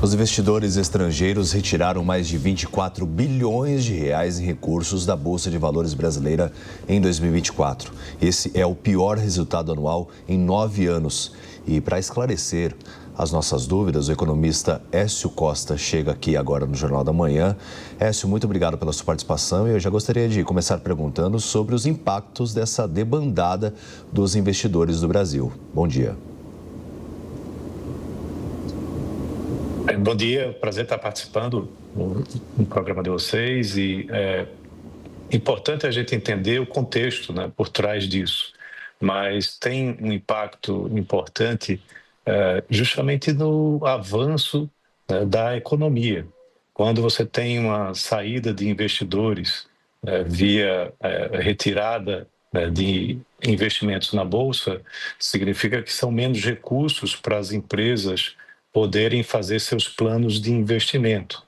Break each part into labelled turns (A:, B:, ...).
A: Os investidores estrangeiros retiraram mais de 24 bilhões de reais em recursos da Bolsa de Valores brasileira em 2024. Esse é o pior resultado anual em 9 anos. E para esclarecer as nossas dúvidas, o economista Écio Costa chega aqui agora no Jornal da Manhã. Écio, muito obrigado pela sua participação e eu já gostaria de começar perguntando sobre os impactos dessa debandada dos investidores do Brasil. Bom dia.
B: Bom dia, prazer estar participando no programa de vocês e é importante a gente entender o contexto, né, por trás disso, mas tem um impacto importante justamente no avanço, né, da economia. Quando você tem uma saída de investidores via retirada, né, de investimentos na Bolsa, significa que são menos recursos para as empresas poderem fazer seus planos de investimento.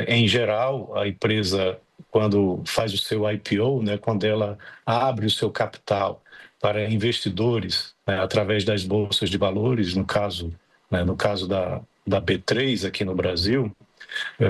B: Em geral, a empresa, quando faz o seu IPO, né, quando ela abre o seu capital para investidores, né, através das bolsas de valores, no caso, né, no caso da B3 aqui no Brasil,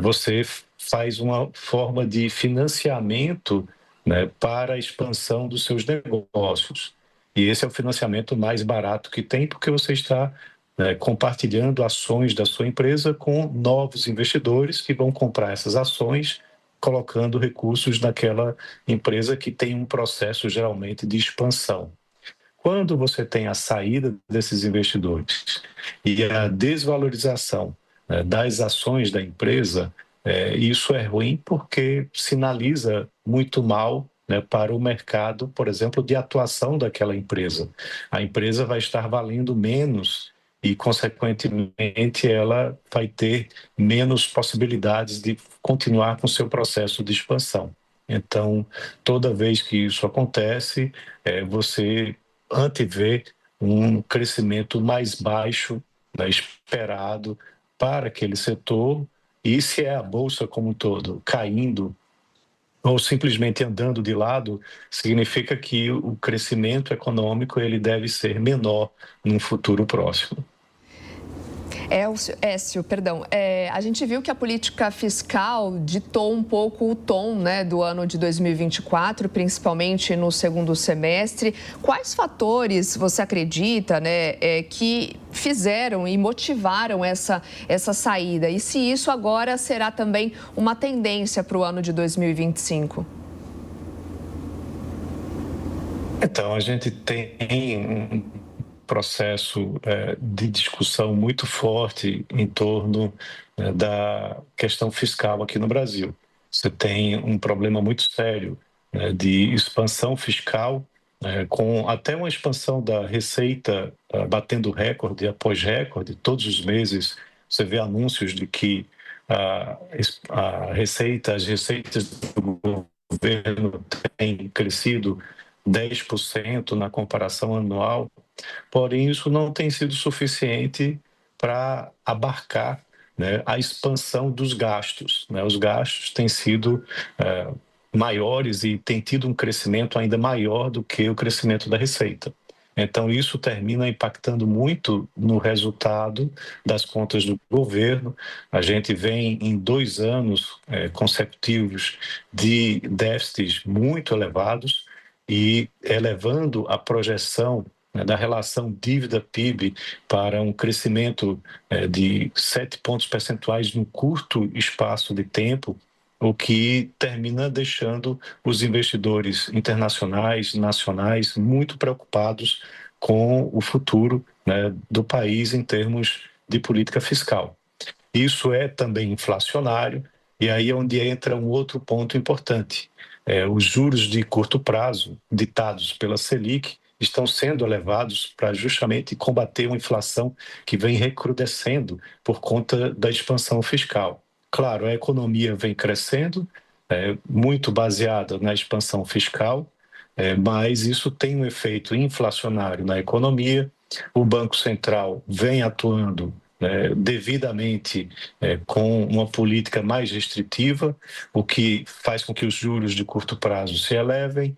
B: você faz uma forma de financiamento, né, para a expansão dos seus negócios. E esse é o financiamento mais barato que tem, porque você está, né, compartilhando ações da sua empresa com novos investidores que vão comprar essas ações, colocando recursos naquela empresa que tem um processo geralmente de expansão. Quando você tem a saída desses investidores e a desvalorização, né, das ações da empresa, isso é ruim porque sinaliza muito mal, né, para o mercado, por exemplo, de atuação daquela empresa. A empresa vai estar valendo menos e, consequentemente, ela vai ter menos possibilidades de continuar com o seu processo de expansão. Então, toda vez que isso acontece, você antevê um crescimento mais baixo, né, esperado para aquele setor, e se é a Bolsa como um todo caindo ou simplesmente andando de lado, significa que o crescimento econômico ele deve ser menor num futuro próximo.
C: Écio, perdão. A gente viu que a política fiscal ditou um pouco o tom, né, do ano de 2024, principalmente no segundo semestre. Quais fatores você acredita, né, que fizeram e motivaram essa saída? E se isso agora será também uma tendência para o ano de 2025?
B: Então, a gente tem um processo de discussão muito forte em torno da questão fiscal aqui no Brasil. Você tem um problema muito sério, né, de expansão fiscal, com até uma expansão da receita batendo recorde após recorde. Todos os meses você vê anúncios de que as receitas do governo têm crescido 10% na comparação anual, porém isso não tem sido suficiente para abarcar, né, a expansão dos gastos, né? Os gastos têm sido maiores e têm tido um crescimento ainda maior do que o crescimento da receita. Então, isso termina impactando muito no resultado das contas do governo. A gente vem em 2 anos consecutivos de déficits muito elevados e elevando a projeção, né, da relação dívida-PIB para um crescimento de 7 pontos percentuais num curto espaço de tempo, o que termina deixando os investidores internacionais, nacionais, muito preocupados com o futuro, né, do país em termos de política fiscal. Isso é também inflacionário, e aí é onde entra um outro ponto importante. Os juros de curto prazo, ditados pela Selic, estão sendo elevados para justamente combater uma inflação que vem recrudescendo por conta da expansão fiscal. Claro, a economia vem crescendo, muito baseada na expansão fiscal, mas isso tem um efeito inflacionário na economia. O Banco Central vem atuando, né, devidamente, com uma política mais restritiva, o que faz com que os juros de curto prazo se elevem.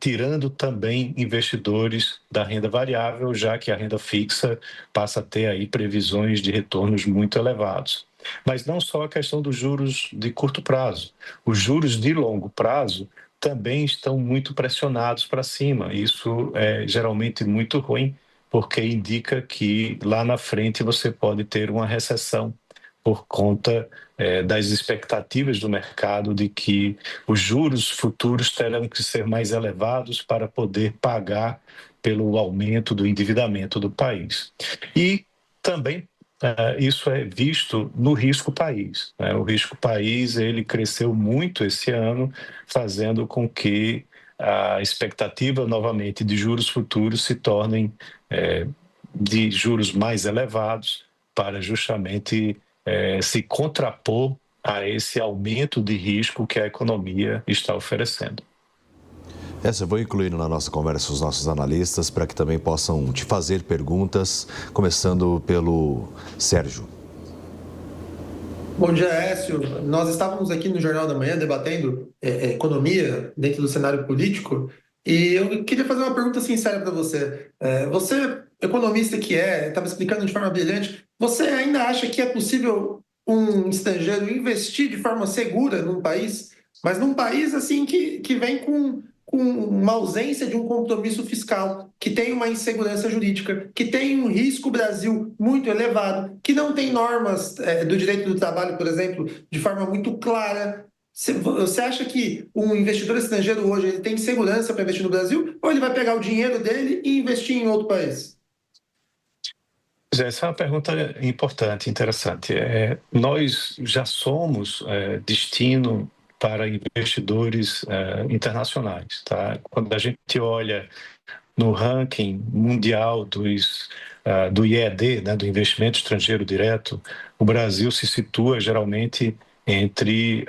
B: tirando também investidores da renda variável, já que a renda fixa passa a ter aí previsões de retornos muito elevados. Mas não só a questão dos juros de curto prazo, os juros de longo prazo também estão muito pressionados para cima. Isso é geralmente muito ruim, porque indica que lá na frente você pode ter uma recessão por conta das expectativas do mercado de que os juros futuros terão que ser mais elevados para poder pagar pelo aumento do endividamento do país. E também isso é visto no risco país. O risco país ele cresceu muito esse ano, fazendo com que a expectativa novamente de juros futuros se tornem de juros mais elevados para justamente se contrapor a esse aumento de risco que a economia está oferecendo.
A: Eu vou incluir na nossa conversa os nossos analistas para que também possam te fazer perguntas, começando pelo Sérgio.
D: Bom dia, Écio. Nós estávamos aqui no Jornal da Manhã debatendo economia dentro do cenário político e eu queria fazer uma pergunta sincera para você. Você, economista que estava explicando de forma brilhante, você ainda acha que é possível um estrangeiro investir de forma segura num país, mas num país assim que vem com uma ausência de um compromisso fiscal, que tem uma insegurança jurídica, que tem um risco Brasil muito elevado, que não tem normas do direito do trabalho, por exemplo, de forma muito clara? Você acha que um investidor estrangeiro hoje ele tem segurança para investir no Brasil ou ele vai pegar o dinheiro dele e investir em outro país?
B: Essa é uma pergunta importante, interessante. Nós já somos destino para investidores internacionais. Tá? Quando a gente olha no ranking mundial do IED, né, do Investimento Estrangeiro Direto, o Brasil se situa geralmente entre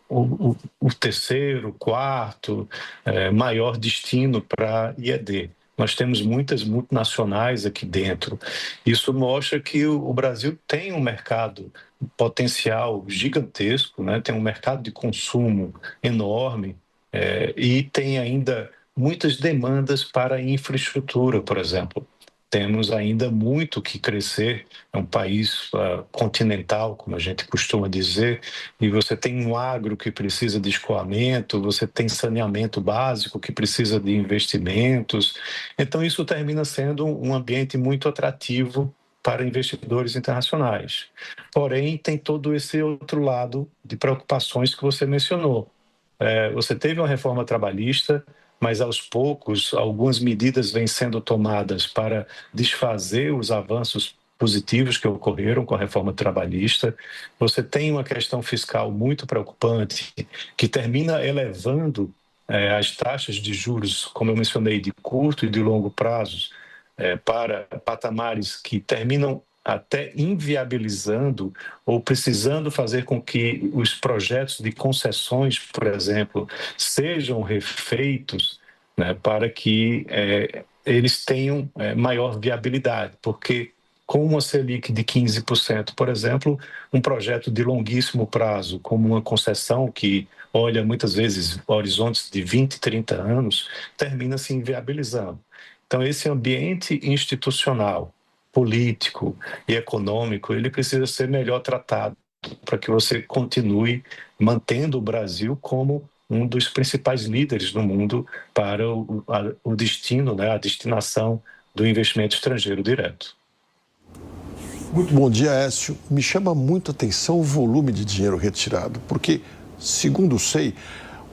B: o terceiro, quarto maior destino para IED. Nós temos muitas multinacionais aqui dentro. Isso mostra que o Brasil tem um mercado potencial gigantesco, né? Tem um mercado de consumo enorme e tem ainda muitas demandas para infraestrutura, por exemplo. Temos ainda muito que crescer, é um país continental, como a gente costuma dizer, e você tem um agro que precisa de escoamento, você tem saneamento básico que precisa de investimentos. Então, isso termina sendo um ambiente muito atrativo para investidores internacionais. Porém, tem todo esse outro lado de preocupações que você mencionou. Você teve uma reforma trabalhista, mas aos poucos algumas medidas vêm sendo tomadas para desfazer os avanços positivos que ocorreram com a reforma trabalhista. Você tem uma questão fiscal muito preocupante que termina elevando as taxas de juros, como eu mencionei, de curto e de longo prazos, para patamares que terminam até inviabilizando ou precisando fazer com que os projetos de concessões, por exemplo, sejam refeitos, né, para que eles tenham maior viabilidade, porque com uma Selic de 15%, por exemplo, um projeto de longuíssimo prazo, como uma concessão que olha muitas vezes horizontes de 20, 30 anos, termina se inviabilizando. Então, esse ambiente institucional, político e econômico, ele precisa ser melhor tratado para que você continue mantendo o Brasil como um dos principais líderes no mundo para o destino, né, a destinação do investimento estrangeiro direto.
E: Muito bom dia, Écio. Me chama muito a atenção o volume de dinheiro retirado, porque, segundo sei,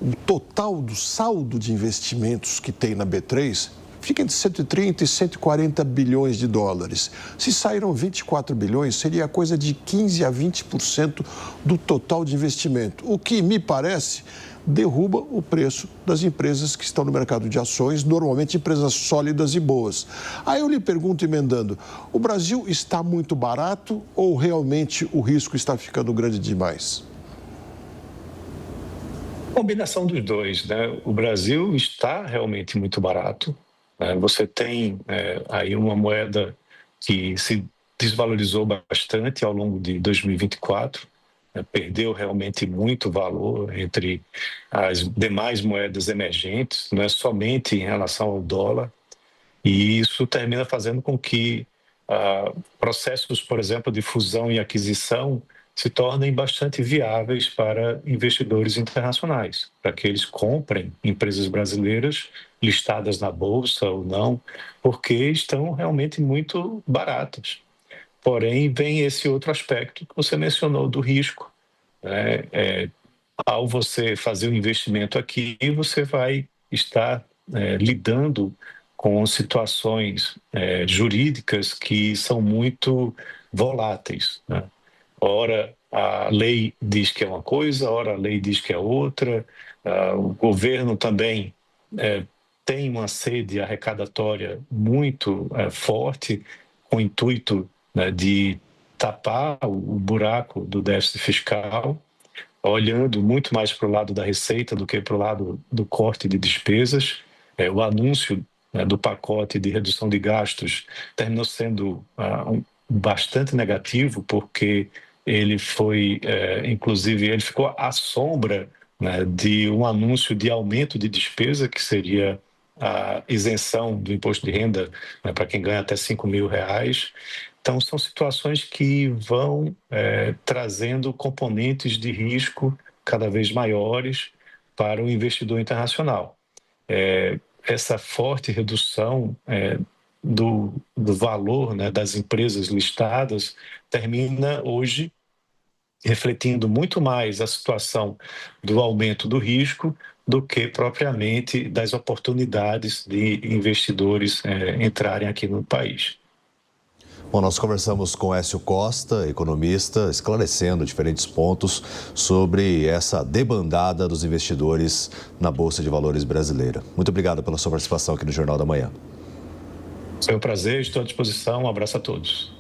E: o total do saldo de investimentos que tem na B3 fica entre 130 e 140 bilhões de dólares. Se saíram 24 bilhões, seria coisa de 15% a 20% do total de investimento, o que, me parece, derruba o preço das empresas que estão no mercado de ações, normalmente empresas sólidas e boas. Aí eu lhe pergunto, emendando, o Brasil está muito barato ou realmente o risco está ficando grande demais?
B: Combinação dos dois, né? O Brasil está realmente muito barato. Você tem aí uma moeda que se desvalorizou bastante ao longo de 2024. perdeu realmente muito valor entre as demais moedas emergentes, não é somente em relação ao dólar, e isso termina fazendo com que processos, por exemplo, de fusão e aquisição se tornem bastante viáveis para investidores internacionais, para que eles comprem empresas brasileiras listadas na bolsa ou não, porque estão realmente muito baratas. Porém, vem esse outro aspecto que você mencionou do risco, né? Ao você fazer um investimento aqui, você vai estar lidando com situações jurídicas que são muito voláteis, né? Ora, a lei diz que é uma coisa, ora a lei diz que é outra. O governo também tem uma sede arrecadatória muito forte, com o intuito, né, de tapar o buraco do déficit fiscal, olhando muito mais para o lado da receita do que para o lado do corte de despesas. O anúncio, né, do pacote de redução de gastos terminou sendo bastante negativo, porque ele foi, inclusive, ele ficou à sombra, né, de um anúncio de aumento de despesa, que seria a isenção do imposto de renda, né, para quem ganha até R$5.000. Então, são situações que vão trazendo componentes de risco cada vez maiores para o investidor internacional. Essa forte redução do valor, né, das empresas listadas termina hoje refletindo muito mais a situação do aumento do risco do que propriamente das oportunidades de investidores entrarem aqui no país.
A: Bom, nós conversamos com Écio Costa, economista, esclarecendo diferentes pontos sobre essa debandada dos investidores na Bolsa de Valores brasileira. Muito obrigado pela sua participação aqui no Jornal da Manhã.
B: Foi um prazer, estou à disposição. Um abraço a todos.